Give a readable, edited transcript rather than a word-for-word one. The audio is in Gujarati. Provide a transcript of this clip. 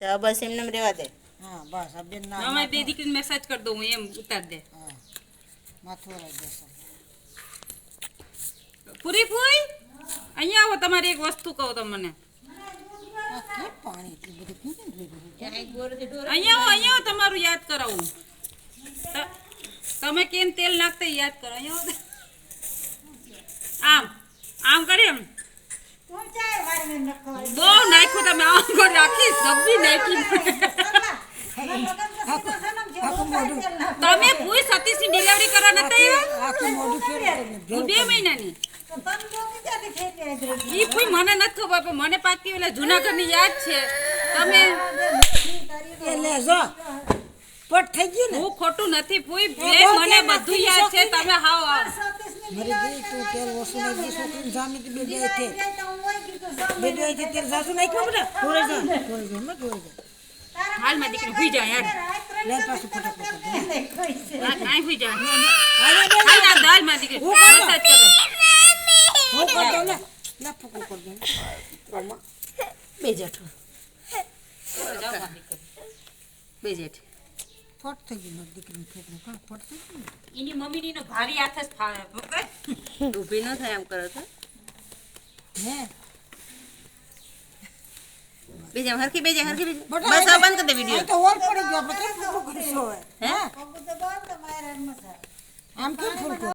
તો બસ એમને રહેવા દે. હા બસ આ બેન ના અમે બે દીકરીને મેસેજ કરી દઉં એમ ઉતાર દે. હા માથું વળાઈ જશે. પૂરી ફૂઈ અહીંયા આવો, તમારી એક વસ્તુ કહું તમને. આ કેમ પાણી એટલું બધું કેમ જોઈ અહીંયા આવો તમારું યાદ કરાવું. તમે કેમ તેલ નાખતા યાદ કરો. અહીંયા આમ આમ કરી એમ બહુ નાખ્યું તમે. આમ કરી રાખી સબ્જી નાખી. તમે પૂરી સતીશની ડિલિવરી કરવા નતા આખું મોઢું ફેરવી આવ્યા 2 મહિનાની. ઈ કોઈ મને નથી ખબર પણ મને પાકી ઓલા જૂનાગઢની યાદ છે. તમે એ લે જો પટ થઈ ગયું ને. હું ખોટું નથી પૂઈ બે મને બધું યાદ છે. તમે હાવ મરી ગઈ તું તેલ ઓછું નાખી છોકરીને સામે બે બે છે બે બે છે તેલ સાસુ નાખ્યું બેટા થોડે જા મેં થોડે જા હાલમાં દીકરી હુઈ જાય યાર. લે પાછું ફટાફટ કાઈ હુઈ જાય. હાલ આ દાલમાં દીકરી મસાજ કરો. હું કર દઉં ને લે ફૂકો કર દઉં બે જેઠો બે જેઠ ફટ થઈ ગયું મારી દીકરીને ફેંકનું કાં ફટ થઈ ગયું એની મમ્મીની નો ભારી હાથ જ ફાવે. ઊભી ન થાય એમ કરો તો હે બેજા હરખી બેજા હરખી બેજા. બટા બસ આ બંધ કરી દે વિડિયો. તો ઓર પડી ગયો આપણે કેમ ફૂકો કરીશું હવે હે આમ કેમ ફૂકો